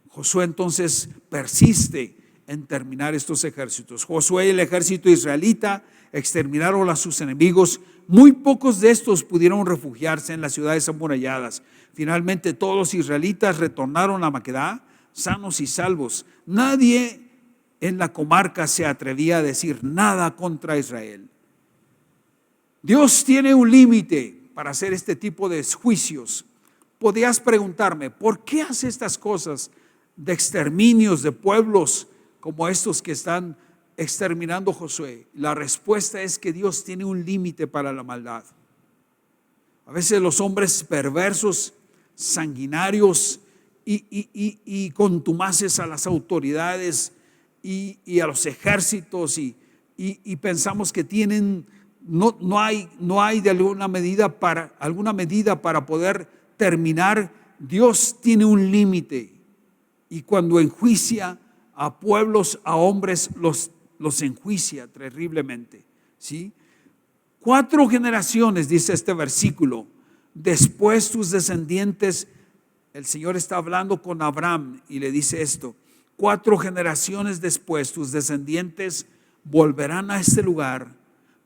Josué entonces persiste en terminar estos ejércitos. Josué y el ejército israelita exterminaron a sus enemigos. Muy pocos de estos pudieron refugiarse en las ciudades amuralladas. Finalmente todos los israelitas retornaron a Maquedá sanos y salvos. Nadie en la comarca se atrevía a decir nada contra Israel. Dios tiene un límite para hacer este tipo de juicios. Podrías preguntarme, ¿por qué hace estas cosas de exterminios de pueblos como estos que están exterminando Josué? La respuesta es que Dios tiene un límite para la maldad. A veces los hombres perversos, sanguinarios y contumaces a las autoridades y a los ejércitos y pensamos que tienen, no hay de alguna medida para poder terminar. Dios tiene un límite y cuando enjuicia a pueblos, a hombres, los enjuicia terriblemente, ¿sí? 4 generaciones, dice este versículo, después tus descendientes, el Señor está hablando con Abraham y le dice esto: 4 generaciones después tus descendientes volverán a este lugar,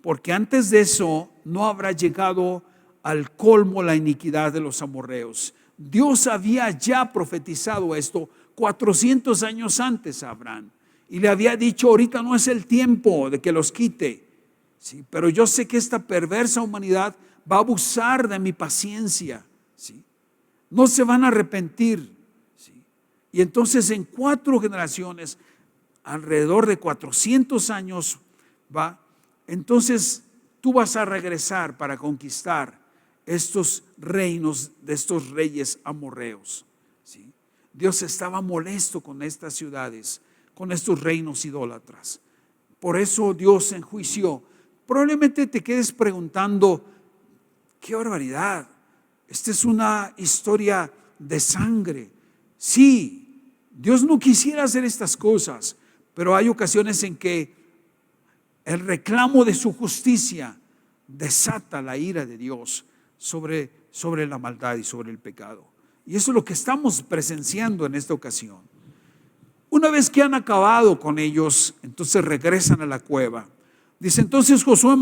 porque antes de eso no habrá llegado al colmo la iniquidad de los amorreos. Dios había ya profetizado esto 400 años antes a Abraham. y le había dicho: ahorita no es el tiempo de que los quite, ¿sí? Pero yo sé que esta perversa humanidad va a abusar de mi paciencia, ¿sí? No se van a arrepentir, ¿sí? Y entonces en 4 generaciones, alrededor de 400 años, entonces tú vas a regresar para conquistar estos reinos de estos reyes amorreos, ¿sí? Dios estaba molesto con estas ciudades, con estos reinos idólatras. Por eso Dios enjuició. Probablemente te quedes preguntando: qué barbaridad, esta es una historia de sangre. Sí, Dios no quisiera hacer estas cosas, pero hay ocasiones en que el reclamo de su justicia desata la ira de Dios sobre la maldad y sobre el pecado. Y eso es lo que estamos presenciando en esta ocasión. Una vez que han acabado con ellos, entonces regresan a la cueva. Dice: entonces Josué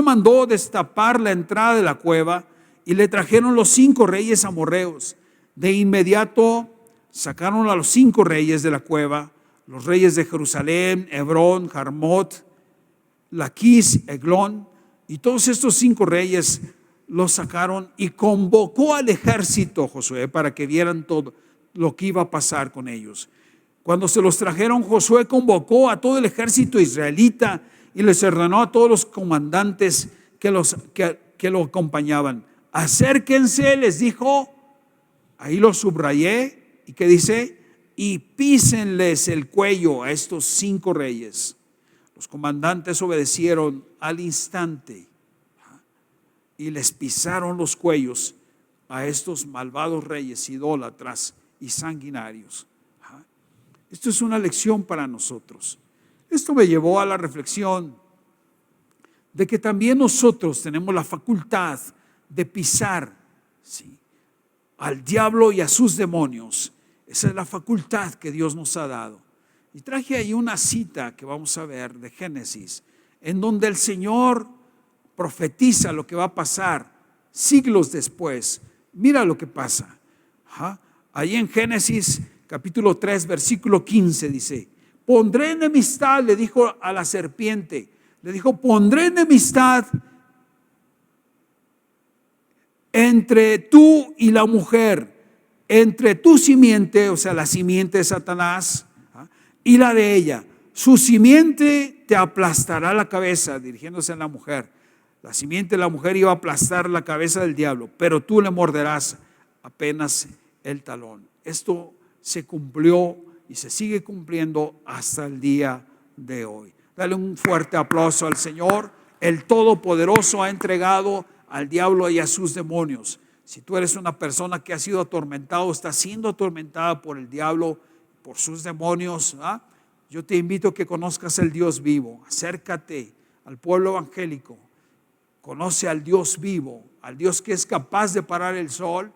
mandó destapar la entrada de la cueva y le trajeron los 5 reyes amorreos. De inmediato sacaron a los 5 reyes de la cueva, los reyes de Jerusalén, Hebrón, Jarmot, Laquis, Eglón, y todos estos 5 reyes los sacaron, y convocó al ejército Josué para que vieran todo lo que iba a pasar con ellos. Cuando se los trajeron, Josué convocó a todo el ejército israelita y les ordenó a todos los comandantes que lo acompañaban: acérquense, les dijo, ahí lo subrayé, y que dice: y písenles el cuello a estos 5 reyes. Los comandantes obedecieron al instante y les pisaron los cuellos a estos malvados reyes idólatras y sanguinarios. Esto es una lección para nosotros. Esto me llevó a la reflexión de que también nosotros tenemos la facultad de pisar, ¿sí?, al diablo y a sus demonios. Esa es la facultad que Dios nos ha dado. Y traje ahí una cita que vamos a ver de Génesis, en donde el Señor profetiza lo que va a pasar siglos después. Mira lo que pasa. Ahí en Génesis capítulo 3 versículo 15 dice: pondré enemistad, le dijo a la serpiente, le dijo: pondré enemistad entre tú y la mujer, entre tu simiente, o sea, la simiente de Satanás, y la de ella. Su simiente te aplastará la cabeza, dirigiéndose a la mujer. La simiente de la mujer iba a aplastar la cabeza del diablo, pero tú le morderás apenas el talón. Esto se cumplió y se sigue cumpliendo hasta el día de hoy. Dale un fuerte aplauso al Señor. El Todopoderoso ha entregado al diablo y a sus demonios. Si tú eres una persona que ha sido atormentado, está siendo atormentada por el diablo, por sus demonios, yo te invito a que conozcas el Dios vivo. Acércate al pueblo evangélico. Conoce al Dios vivo, al Dios que es capaz de parar el sol,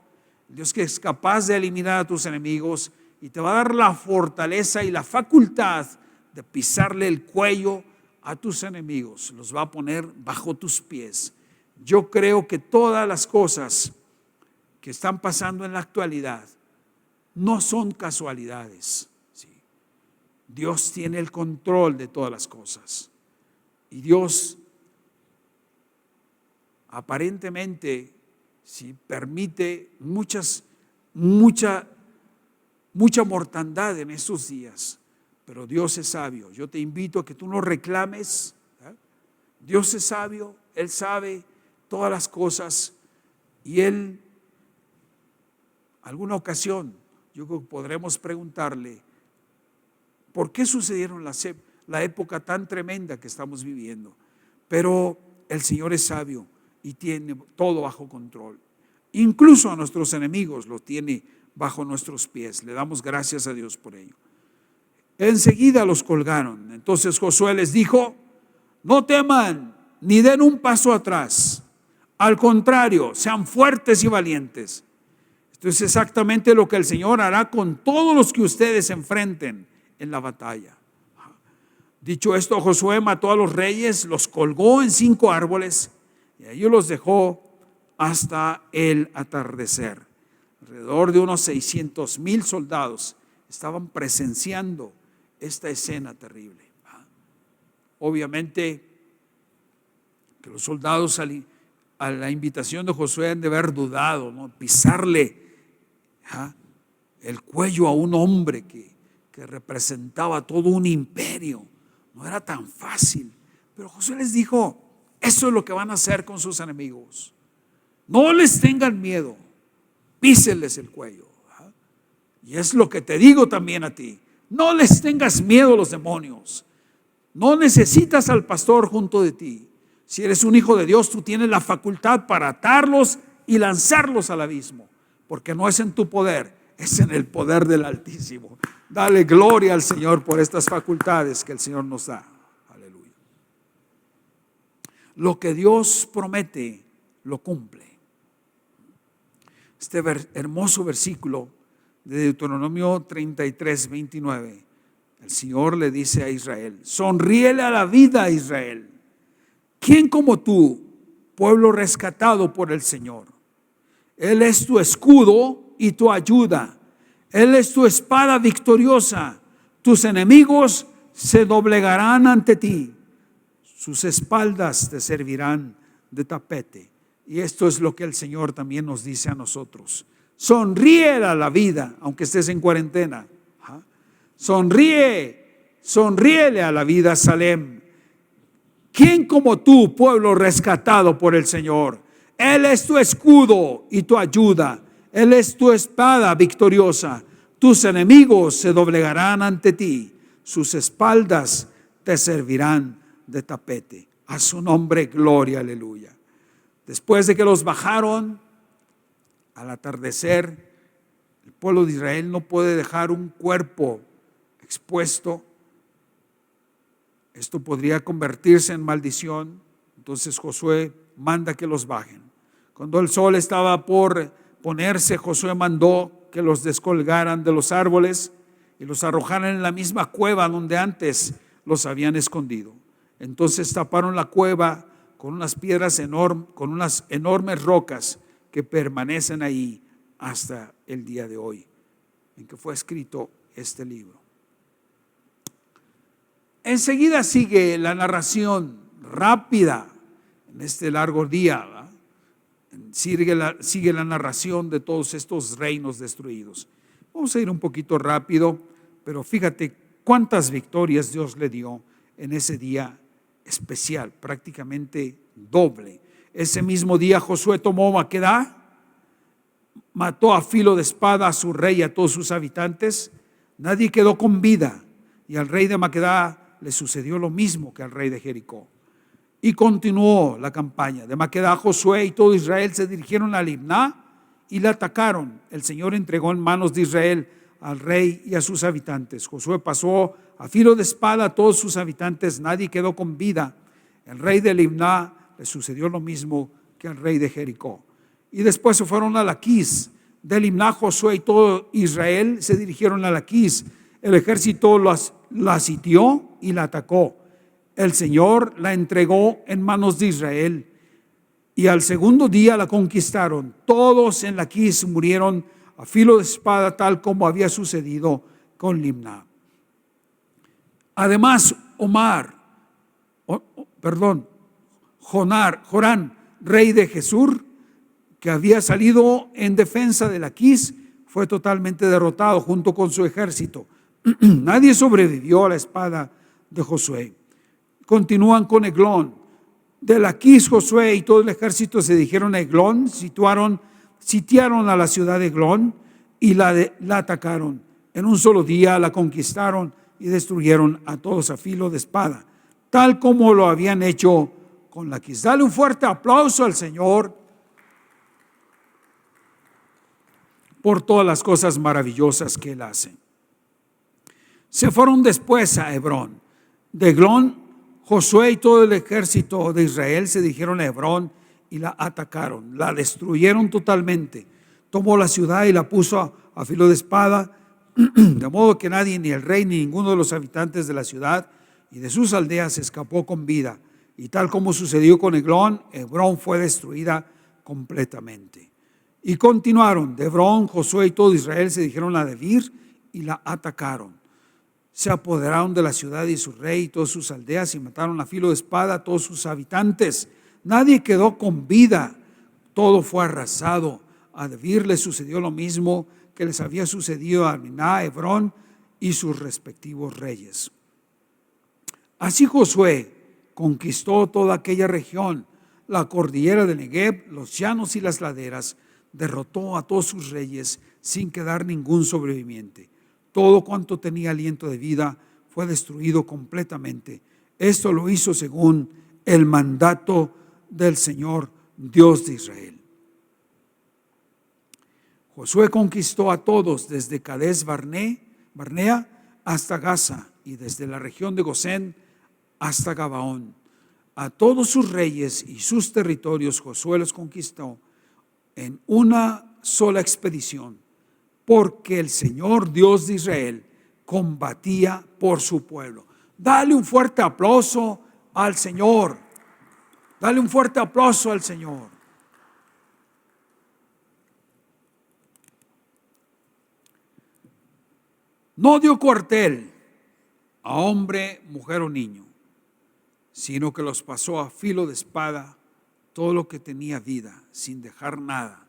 el Dios que es capaz de eliminar a tus enemigos, y te va a dar la fortaleza y la facultad de pisarle el cuello a tus enemigos. Los va a poner bajo tus pies. Yo creo que todas las cosas que están pasando en la actualidad no son casualidades, ¿sí? Dios tiene el control de todas las cosas, y Dios aparentemente sí permite mucha mortandad en estos días, pero Dios es sabio. Yo te invito a que tú no reclames. Dios es sabio, Él sabe todas las cosas, y Él, alguna ocasión, yo creo que podremos preguntarle: ¿por qué sucedieron la época tan tremenda que estamos viviendo? Pero el Señor es sabio y tiene todo bajo control. Incluso a nuestros enemigos los tiene bajo nuestros pies. Le damos gracias a Dios por ello. Enseguida los colgaron. Entonces Josué les dijo: no teman ni den un paso atrás. Al contrario, sean fuertes y valientes. Esto es exactamente lo que el Señor hará con todos los que ustedes enfrenten en la batalla. Dicho esto, Josué mató a los reyes, los colgó en 5 árboles y allí los dejó hasta el atardecer. Alrededor de unos 600,000 soldados estaban presenciando esta escena terrible. Obviamente que los soldados a la invitación de Josué han de haber dudado, ¿no? Pisarle el cuello a un hombre que representaba todo un imperio. No era tan fácil. Pero Josué les dijo, eso es lo que van a hacer con sus enemigos. No les tengan miedo, písenles el cuello. Y es lo que te digo también a ti. No les tengas miedo a los demonios. No necesitas al pastor junto de ti. Si eres un hijo de Dios, tú tienes la facultad para atarlos y lanzarlos al abismo, porque no es en tu poder, es en el poder del Altísimo. Dale gloria al Señor por estas facultades que el Señor nos da. Aleluya. Lo que Dios promete, lo cumple. Este hermoso versículo de Deuteronomio 33, 29, el Señor le dice a Israel: sonríele a la vida, Israel. ¿Quién como tú, pueblo rescatado por el Señor? Él es tu escudo y tu ayuda. Él es tu espada victoriosa. Tus enemigos se doblegarán ante ti. Sus espaldas te servirán de tapete. Y esto es lo que el Señor también nos dice a nosotros. Sonríe a la vida, aunque estés en cuarentena. Sonríele a la vida, Salem. ¿Quién como tú, pueblo rescatado por el Señor? Él es tu escudo y tu ayuda. Él es tu espada victoriosa. Tus enemigos se doblegarán ante ti. Sus espaldas te servirán de tapete. A su nombre, gloria, aleluya. Después de que los bajaron, al atardecer, el pueblo de Israel no puede dejar un cuerpo expuesto. Esto podría convertirse en maldición. Entonces Josué manda que los bajen. Cuando el sol estaba por ponerse, Josué mandó que los descolgaran de los árboles y los arrojaran en la misma cueva donde antes los habían escondido. Entonces taparon la cueva con unas piedras enormes, con unas enormes rocas que permanecen ahí hasta el día de hoy, en que fue escrito este libro. Enseguida sigue la narración rápida en este largo día, ¿verdad? Sigue la narración de todos estos reinos destruidos. Vamos a ir un poquito rápido, pero fíjate cuántas victorias Dios le dio en ese día especial, prácticamente doble. Ese mismo día Josué tomó Maquedá, mató a filo de espada a su rey y a todos sus habitantes. Nadie quedó con vida, y al rey de Maquedá le sucedió lo mismo que al rey de Jericó. Y continuó la campaña. De Maquedá, Josué y todo Israel se dirigieron a Libná y la atacaron. El Señor entregó en manos de Israel al rey y a sus habitantes. Josué pasó a filo de espada a todos sus habitantes. Nadie quedó con vida. El rey de Libná le sucedió lo mismo que al rey de Jericó. Y después se fueron a Laquis. De Libná, Josué y todo Israel se dirigieron a Laquis. El ejército la sitió y la atacó. El Señor la entregó en manos de Israel, y al segundo día la conquistaron. Todos en Laquis murieron a filo de espada, tal como había sucedido con Libná. Además, Jorán, rey de Gesur, que había salido en defensa de Laquis, fue totalmente derrotado junto con su ejército. Nadie sobrevivió a la espada de Josué. Continúan con Eglón. De Laquis, Josué y todo el ejército se dirigieron a Eglón, sitiaron a la ciudad de Eglón y la atacaron. En un solo día la conquistaron y destruyeron a todos a filo de espada, tal como lo habían hecho con Laquis. Dale un fuerte aplauso al Señor por todas las cosas maravillosas que Él hace. Se fueron después a Hebrón. De Eglón, Josué y todo el ejército de Israel se dirigieron a Hebrón y la atacaron, la destruyeron totalmente. Tomó la ciudad y la puso a filo de espada, de modo que nadie, ni el rey, ni ninguno de los habitantes de la ciudad y de sus aldeas escapó con vida. Y tal como sucedió con Eglón, Hebrón fue destruida completamente. Y continuaron. De Hebrón, Josué y todo Israel se dirigieron a Debir y la atacaron. se apoderaron de la ciudad y su rey y todas sus aldeas y mataron a filo de espada a todos sus habitantes. Nadie quedó con vida, todo fue arrasado. A Debir le sucedió lo mismo que les había sucedido a Adminá, Hebrón y sus respectivos reyes. Así Josué conquistó toda aquella región, la cordillera de Negev, los llanos y las laderas, derrotó a todos sus reyes sin quedar ningún sobreviviente. Todo cuanto tenía aliento de vida fue destruido completamente. Esto lo hizo según el mandato del Señor Dios de Israel. Josué conquistó a todos desde Cades Barnea hasta Gaza y desde la región de Gosén hasta Gabaón. A todos sus reyes y sus territorios Josué los conquistó en una sola expedición, porque el Señor Dios de Israel combatía por su pueblo. Dale un fuerte aplauso al Señor. Dale un fuerte aplauso al Señor. No dio cuartel a hombre, mujer o niño, sino que los pasó a filo de espada todo lo que tenía vida, sin dejar nada.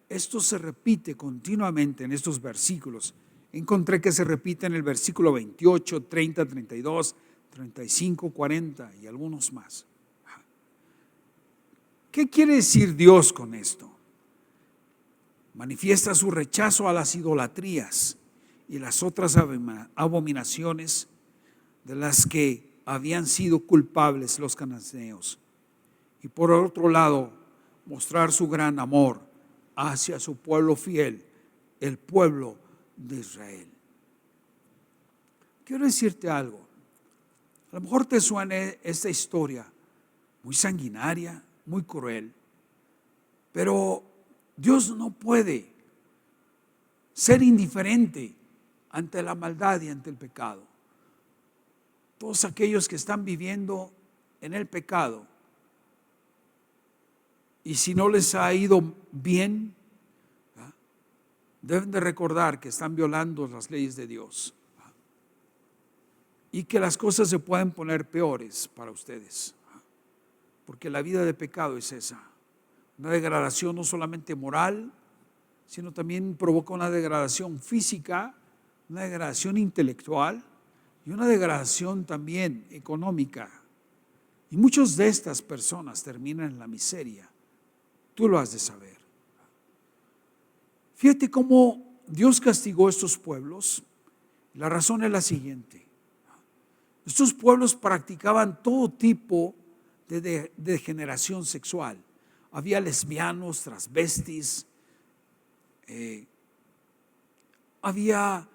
Esto se repite continuamente en estos versículos. Encontré que se repite en el versículo 28, 30, 32, 35, 40 y algunos más. ¿Qué quiere decir Dios con esto? Manifiesta su rechazo a las idolatrías y las otras abominaciones de las que habían sido culpables los cananeos. Y por otro lado, mostrar su gran amor hacia su pueblo fiel, el pueblo de Israel. Quiero decirte algo. A lo mejor te suene esta historia muy sanguinaria, muy cruel, pero Dios no puede ser indiferente ante la maldad y ante el pecado. Todos aquellos que están viviendo en el pecado, y si no les ha ido bien, deben de recordar que están violando las leyes de Dios y que las cosas se pueden poner peores para ustedes, porque la vida de pecado es esa, una degradación no solamente moral, sino también provoca una degradación física, una degradación intelectual y una degradación también económica. Y muchas de estas personas terminan en la miseria. Tú lo has de saber. Fíjate cómo Dios castigó a estos pueblos. La razón es la siguiente. Estos pueblos practicaban todo tipo de degeneración sexual. Había lesbianos, transvestis, había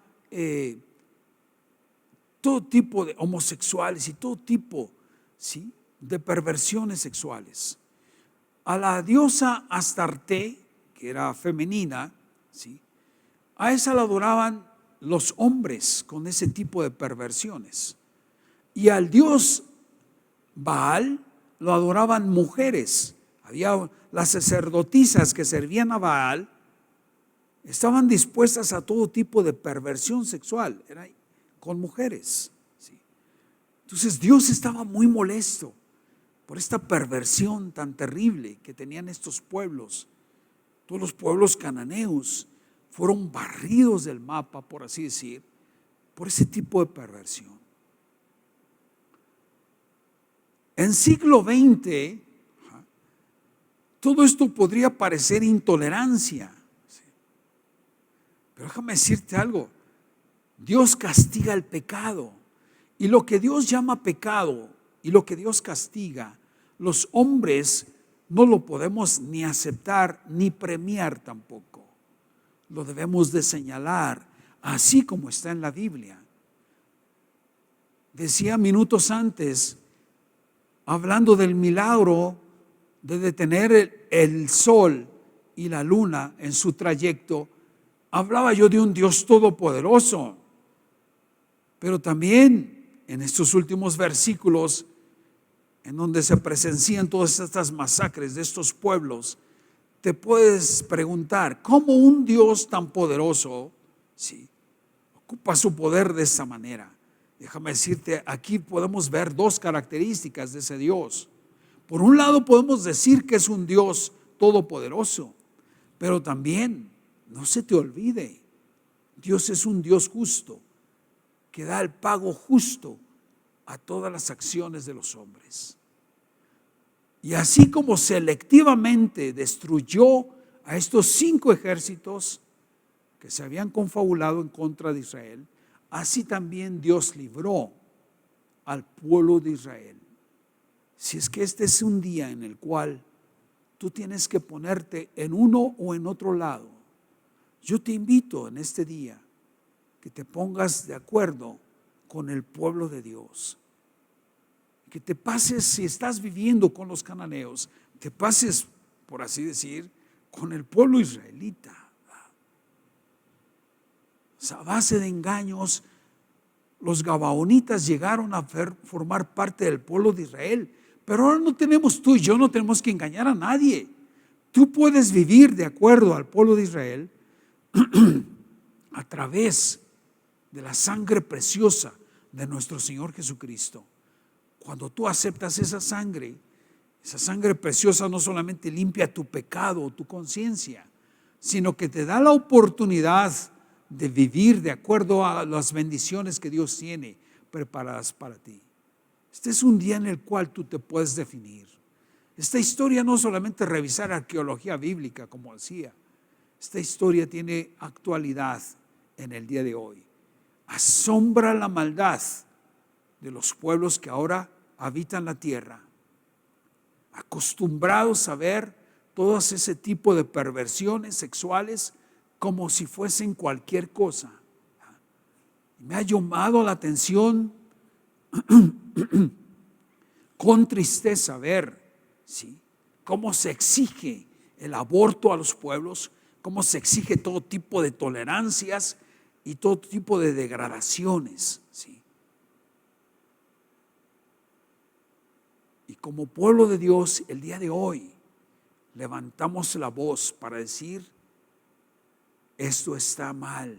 todo tipo de homosexuales y todo tipo, ¿sí?, de perversiones sexuales. A la diosa Astarte, que era femenina, ¿sí?, a esa la adoraban los hombres con ese tipo de perversiones. Y al dios Baal lo adoraban mujeres. Había las sacerdotisas que servían a Baal, estaban dispuestas a todo tipo de perversión sexual, era con mujeres, ¿sí? Entonces Dios estaba muy molesto por esta perversión tan terrible que tenían estos pueblos. Todos los pueblos cananeos fueron barridos del mapa, por así decir, por ese tipo de perversión. En siglo XX, todo esto podría parecer intolerancia, ¿sí? Pero déjame decirte algo. Dios castiga el pecado, y lo que Dios llama pecado y lo que Dios castiga, los hombres no lo podemos ni aceptar ni premiar tampoco. Lo debemos de señalar así como está en la Biblia. Decía minutos antes, hablando del milagro de detener el sol y la luna en su trayecto, hablaba yo de un Dios todopoderoso. Pero también en estos últimos versículos, en donde se presencian todas estas masacres de estos pueblos, te puedes preguntar, ¿cómo un Dios tan poderoso, sí, ocupa su poder de esa manera? Déjame decirte, aquí podemos ver dos características de ese Dios. Por un lado podemos decir que es un Dios todopoderoso, pero también, no se te olvide, Dios es un Dios justo, que da el pago justo a todas las acciones de los hombres. Y así como selectivamente destruyó a estos 5 ejércitos que se habían confabulado en contra de Israel, así también Dios libró al pueblo de Israel. Si es que este es un día en el cual tú tienes que ponerte en uno o en otro lado, yo te invito en este día que te pongas de acuerdo con el pueblo de Dios. Que te pases, si estás viviendo con los cananeos, te pases, por así decir, con el pueblo israelita. O sea, a base de engaños, los gabaonitas llegaron a formar parte del pueblo de Israel. Pero ahora no tenemos, tú y yo no tenemos que engañar a nadie. Tú puedes vivir de acuerdo al pueblo de Israel a través de la sangre preciosa de nuestro Señor Jesucristo. Cuando tú aceptas esa sangre preciosa no solamente limpia tu pecado o tu conciencia, sino que te da la oportunidad de vivir de acuerdo a las bendiciones que Dios tiene preparadas para ti. Este es un día en el cual tú te puedes definir. Esta historia no solamente revisar arqueología bíblica, como decía, esta historia tiene actualidad en el día de hoy. Asombra la maldad de los pueblos que ahora habitan la tierra, acostumbrados a ver todos ese tipo de perversiones sexuales como si fuesen cualquier cosa. Me ha llamado la atención con tristeza ver, ¿sí?, cómo se exige el aborto a los pueblos, cómo se exige todo tipo de tolerancias y todo tipo de degradaciones, ¿sí? Y como pueblo de Dios, el día de hoy levantamos la voz para decir: esto está mal.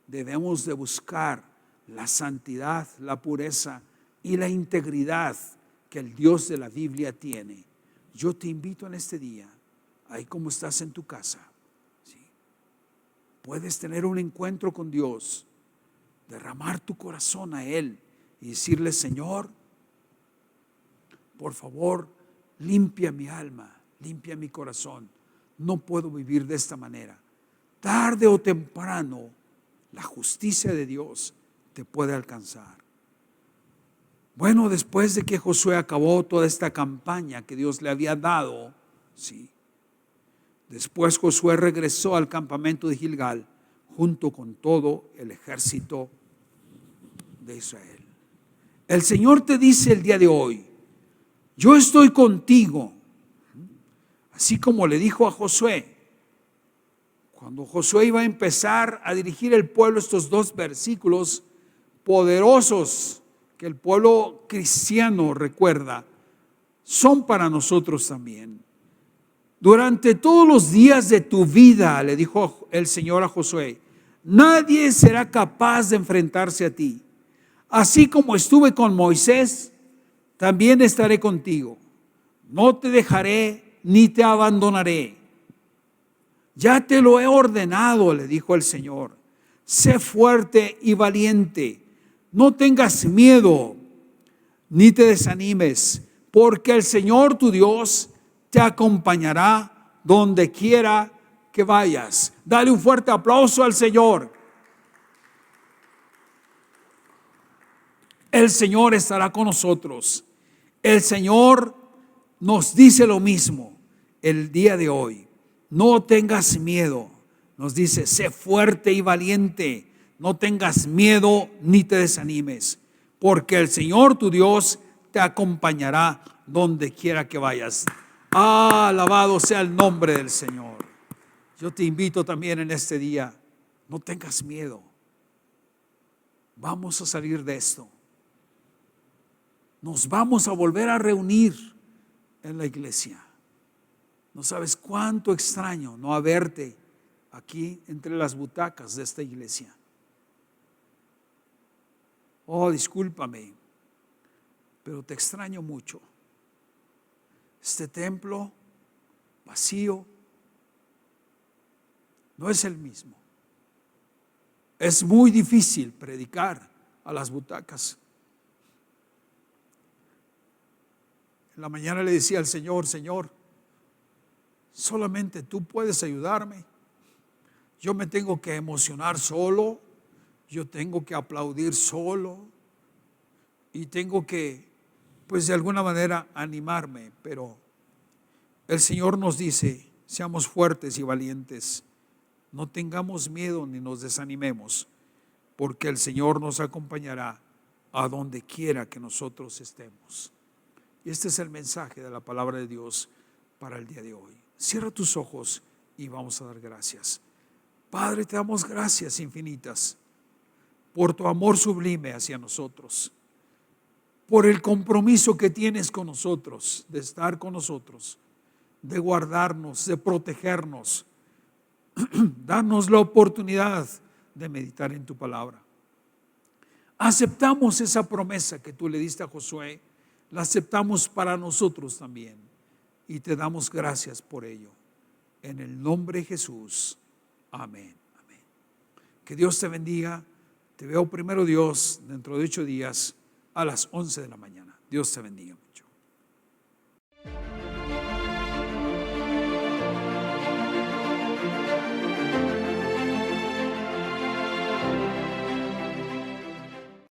Debemos de buscar la santidad, la pureza y la integridad que el Dios de la Biblia tiene. Yo te invito en este día, ahí como estás en tu casa, ¿sí?, puedes tener un encuentro con Dios, derramar tu corazón a Él y decirle: Señor, por favor, limpia mi alma, limpia mi corazón. No puedo vivir de esta manera. Tarde o temprano, la justicia de Dios te puede alcanzar. Bueno, después de que Josué acabó toda esta campaña que Dios le había dado, sí, después Josué regresó al campamento de Gilgal junto con todo el ejército de Israel. El Señor te dice el día de hoy: yo estoy contigo. Así como le dijo a Josué, cuando Josué iba a empezar a dirigir el pueblo, estos 2 versículos poderosos que el pueblo cristiano recuerda, son para nosotros también. Durante todos los días de tu vida, le dijo el Señor a Josué, nadie será capaz de enfrentarse a ti. Así como estuve con Moisés, también estaré contigo. No te dejaré ni te abandonaré. Ya te lo he ordenado, le dijo el Señor. Sé fuerte y valiente. No tengas miedo ni te desanimes, porque el Señor tu Dios te acompañará donde quiera que vayas. Dale un fuerte aplauso al Señor. El Señor estará con nosotros. El Señor nos dice lo mismo el día de hoy. No tengas miedo. Nos dice: sé fuerte y valiente. No tengas miedo ni te desanimes, porque el Señor tu Dios te acompañará donde quiera que vayas. Alabado sea el nombre del Señor. Yo te invito también en este día: no tengas miedo. Vamos a salir de esto. Nos vamos a volver a reunir en la iglesia. No sabes cuánto extraño no haberte aquí entre las butacas de esta iglesia. oh, discúlpame, pero te extraño mucho. Este templo vacío no es el mismo. Es muy difícil predicar a las butacas. En la mañana le decía al Señor: Señor, solamente tú puedes ayudarme. Yo me tengo que emocionar solo, yo tengo que aplaudir solo y tengo que, pues de alguna manera, animarme. Pero el Señor nos dice: seamos fuertes y valientes, no tengamos miedo ni nos desanimemos, porque el Señor nos acompañará a donde quiera que nosotros estemos. Y este es el mensaje de la palabra de Dios para el día de hoy. Cierra tus ojos y vamos a dar gracias. Padre, te damos gracias infinitas por tu amor sublime hacia nosotros, por el compromiso que tienes con nosotros, de estar con nosotros, de guardarnos, de protegernos. Danos la oportunidad de meditar en tu palabra. Aceptamos esa promesa que tú le diste a Josué, la aceptamos para nosotros también y te damos gracias por ello. En el nombre de Jesús, amén. Amén. Que Dios te bendiga. Te veo primero Dios dentro de 8 días a las 11 de la mañana. Dios te bendiga.